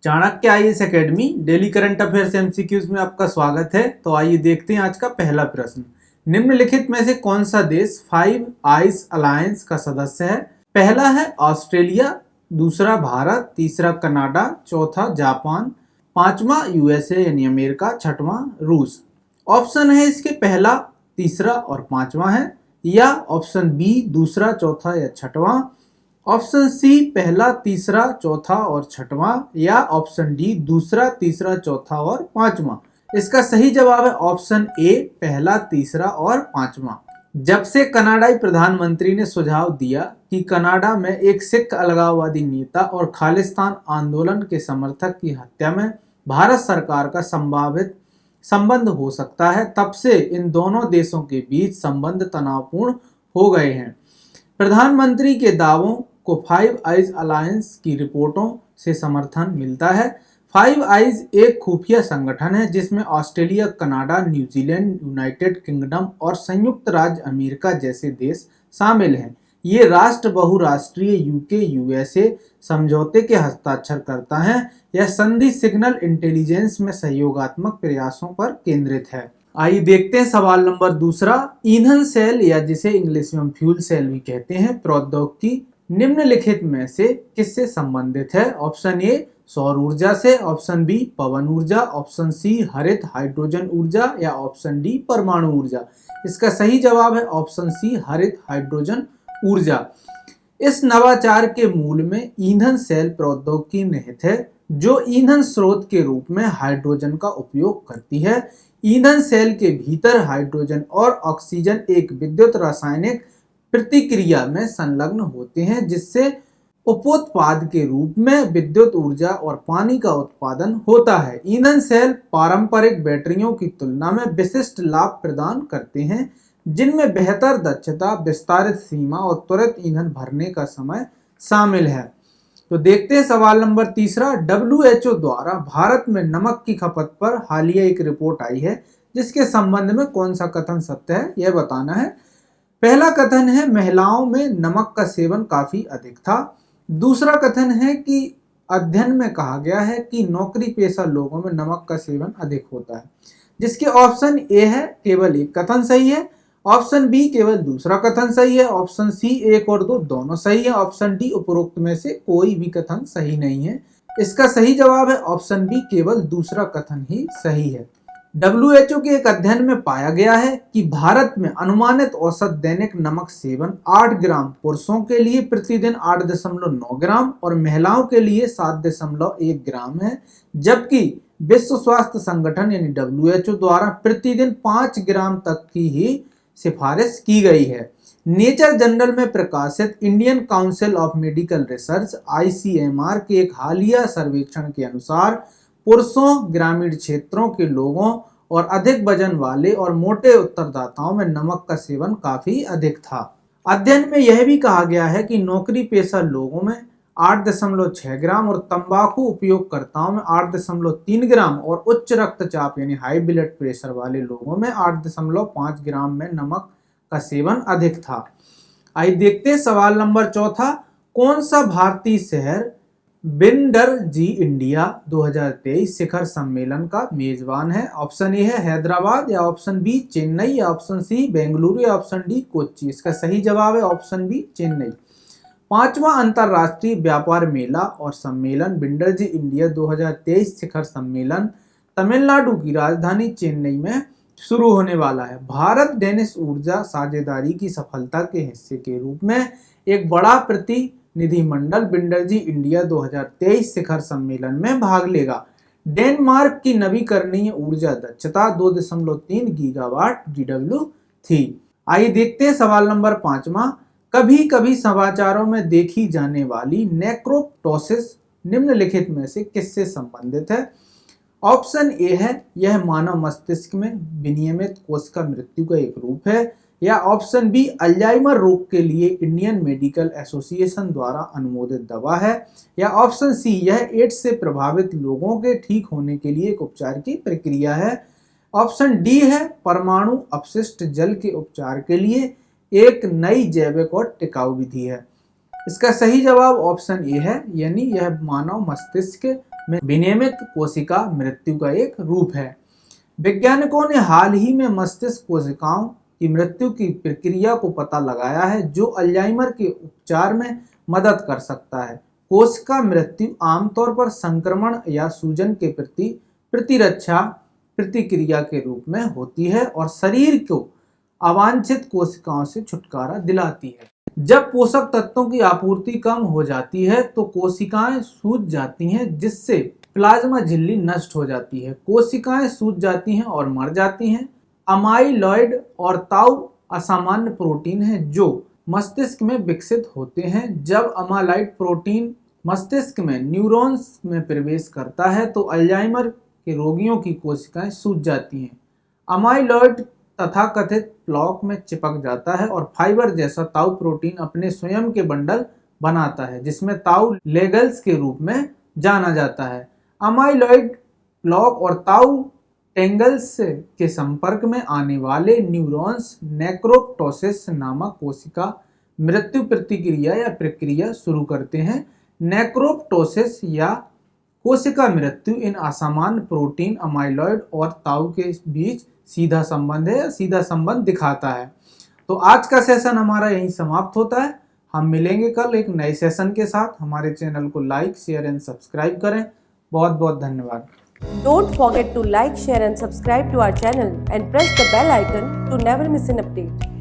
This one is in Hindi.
Chanakya IAS academy daily current affairs MCQs में आपका स्वागत है। तो आइए देखते हैं आज का पहला प्रश्न। निम्नलिखित में से कौन सा देश फाइव आइज अलायंस का सदस्य है? पहला है ऑस्ट्रेलिया, दूसरा भारत, तीसरा कनाडा, चौथा जापान, पांचवा यूएसए यानी अमेरिका, छठवां रूस। ऑप्शन है इसके पहला, तीसरा और पांचवा है, या ऑप्शन बी दूसरा, चौथा या छठवां, ऑप्शन सी पहला, तीसरा, चौथा और छठवां, या ऑप्शन डी दूसरा, तीसरा, चौथा और पांचवा। इसका सही जवाब है ऑप्शन ए पहला, तीसरा और पांचवा। जब से कनाडाई प्रधानमंत्री ने सुझाव दिया कि कनाडा में एक सिख अलगाववादी नेता और खालिस्तान आंदोलन के समर्थक की हत्या में भारत सरकार का संभावित संबंध हो सकता है, तब से इन दोनों देशों के बीच संबंध तनावपूर्ण हो गए हैं। प्रधानमंत्री के दावों को फाइव आइज अलायंस की रिपोर्टों से समर्थन मिलता है। फाइव आइज एक खुफिया संगठन है जिसमें Australia, Canada, New Zealand, United kingdom और संयुक्त राज्य अमेरिका जैसे देश शामिल हैं। ये राष्ट्र बहुराष्ट्रीय यूके यूएसए समझौते के हस्ताक्षर करता है। यह संधि सिग्नल इंटेलिजेंस में सहयोगात्मक प्रयासों पर केंद्रित है। आइए देखते हैं सवाल नंबर दूसरा। ईंधन सेल या जिसे इंग्लिश में फ्यूल सेल भी कहते हैं प्रौद्योगिकी निम्नलिखित में से किससे संबंधित है? ऑप्शन ए सौर ऊर्जा से, ऑप्शन बी पवन ऊर्जा, ऑप्शन सी हरित हाइड्रोजन ऊर्जा, या ऑप्शन डी परमाणु ऊर्जा। इसका सही जवाब है ऑप्शन सी हरित हाइड्रोजन ऊर्जा। इस नवाचार के मूल में ईंधन सेल प्रौद्योगिकी निहित है जो ईंधन स्रोत के रूप में हाइड्रोजन का उपयोग करती है। ईंधन सेल के भीतर हाइड्रोजन और ऑक्सीजन एक विद्युत रासायनिक प्रतिक्रिया में संलग्न होते हैं जिससे उपोत्पाद के रूप में विद्युत ऊर्जा और पानी का उत्पादन होता है। ईंधन सेल पारंपरिक बैटरियों की तुलना में विशिष्ट लाभ प्रदान करते हैं जिनमें बेहतर दक्षता, विस्तारित सीमा और तुरंत ईंधन भरने का समय शामिल है। तो देखते हैं सवाल नंबर तीसरा। WHO द्वारा भारत में नमक की खपत पर हालिया एक रिपोर्ट आई है जिसके संबंध में कौन सा कथन सत्य है यह बताना है। पहला कथन है महिलाओं में नमक का सेवन काफी अधिक था। दूसरा कथन है कि अध्ययन में कहा गया है कि नौकरी पेशा लोगों में नमक का सेवन अधिक होता है, जिसके ऑप्शन ए है केवल एक कथन सही है, ऑप्शन बी केवल दूसरा कथन सही है, ऑप्शन सी एक और दो दोनों सही है, ऑप्शन डी उपरोक्त में से कोई भी कथन सही नहीं है। इसका सही जवाब है ऑप्शन बी केवल दूसरा कथन ही सही है। WHO के एक अध्ययन में पाया गया है कि भारत में अनुमानित औसत दैनिक नमक सेवन 8 ग्राम पुरुषों के लिए प्रतिदिन 8.9 ग्राम और महिलाओं के लिए 7.1 ग्राम है, जबकि विश्व स्वास्थ्य संगठन यानी WHO द्वारा प्रतिदिन 5 ग्राम तक की ही सिफारिश की गई है। नेचर जर्नल में प्रकाशित Indian council of medical research ICMR के एक हालिया सर्वेक्षण के अनुसार पुरुषों, ग्रामीण क्षेत्रों के लोगों और अधिक वजन वाले और मोटे उत्तरदाताओं में नमक का सेवन काफी अधिक था। अध्ययन में यह भी कहा गया है कि नौकरी पेशा लोगों में 8.6 ग्राम और तंबाकू उपयोगकर्ताओं में 8.3 ग्राम और उच्च रक्तचाप यानी हाई ब्लड प्रेशर वाले लोगों में 8.5 ग्राम में नमक का सेवन अधिक था। आइए देखते हैं सवाल नंबर चौथा। कौन सा भारतीय शहर बिंडर जी इंडिया 2023 शिखर सम्मेलन का मेजबान है? ऑप्शन ए है हैदराबाद, या ऑप्शन बी चेन्नई, या ऑप्शन सी बेंगलुरु, या ऑप्शन डी कोच्चि। इसका सही जवाब है ऑप्शन बी चेन्नई। पांचवा अंतरराष्ट्रीय व्यापार मेला और सम्मेलन बिंडर जी इंडिया 2023 शिखर सम्मेलन तमिलनाडु की राजधानी चेन्नई में शुरू होने वाला है। भारत डेनिश ऊर्जा साझेदारी की सफलता के हिस्से के रूप में एक बड़ा प्रतिनिधिमंडल बिंडर जी इंडिया 2023 शिखर सम्मेलन में भाग लेगा। डेनमार्क की नवीकरणीय ऊर्जा दक्षता 2.3 गीगावाट GW थी। आइए देखते हैं सवाल नंबर पांचवा। कभी कभी समाचारों में देखी जाने वाली नेक्रोप्टोसिस निम्नलिखित में से किससे संबंधित है? ऑप्शन ए है यह मानव मस्तिष्क में विनियमित कोश का मृत्यु का एक रूप है, या ऑप्शन बी अल्जाइमर रोग के लिए इंडियन मेडिकल एसोसिएशन द्वारा अनुमोदित दवा है, या ऑप्शन सी यह एड्स से प्रभावित लोगों के ठीक होने के लिए एक उपचार की प्रक्रिया है, ऑप्शन डी है परमाणु अपशिष्ट जल के उपचार के लिए एक नई जैविक और टिकाऊ विधि है। इसका सही जवाब ऑप्शन ए है, यानी यह मानव मस्तिष्क में विनियमित कोशिका मृत्यु का एक रूप है। वैज्ञानिकों ने हाल ही में मस्तिष्क कोशिकाओं की मृत्यु की प्रक्रिया को पता लगाया है, जो अल्जाइमर के उपचार में मदद कर सकता है। कोशिका मृत्यु आमतौर पर संक्रमण या सूजन के प्रति प्रतिरक्षा प्रतिक्रिया के रूप में होती है और शरीर को अवांछित कोशिकाओं से छुटकारा दिलाती है। जब पोषक तत्वों की आपूर्ति कम हो जाती है तो कोशिकाएं सूज जाती हैं, जिससे प्लाज्मा झिल्ली नष्ट हो जाती है। कोशिकाएं सूज जाती हैं और मर जाती हैं। अमाइलॉइड और ताउ असामान्य प्रोटीन हैं जो मस्तिष्क में विकसित होते हैं। जब अमाइलॉइड प्रोटीन मस्तिष्क में न्यूरॉन्स में प्रवेश करता है तो अल्जाइमर के रोगियों की कोशिकाएं सूज जाती हैं। अमाइलॉइड तथाकथित प्लाक में चिपक जाता है और फाइबर जैसा ताउ प्रोटीन अपने स्वयं के बंडल बनाता है, जिसमें ताउ लेगल्स के रूप में जाना जाता है। अमाइलॉइड प्लाक और ताउ टेंगल्स के संपर्क में आने वाले न्यूरॉन्स नेक्रोप्टोसिस नामक कोशिका मृत्यु प्रतिक्रिया या प्रक्रिया शुरू करते हैं। नेक्रोप्टोसिस या कोशिका मृत्यु इन असामान्य प्रोटीन अमाइलॉइड और ताउ के बीच सीधा संबंध है या सीधा संबंध दिखाता है। तो आज का सेशन हमारा यहीं समाप्त होता है। हम मिलेंगे कल एक नए सेशन के साथ। हमारे चैनल को लाइक, शेयर एंड सब्सक्राइब करें। बहुत बहुत धन्यवाद। Don't forget to like, share and subscribe to our channel and press the bell icon to never miss an update.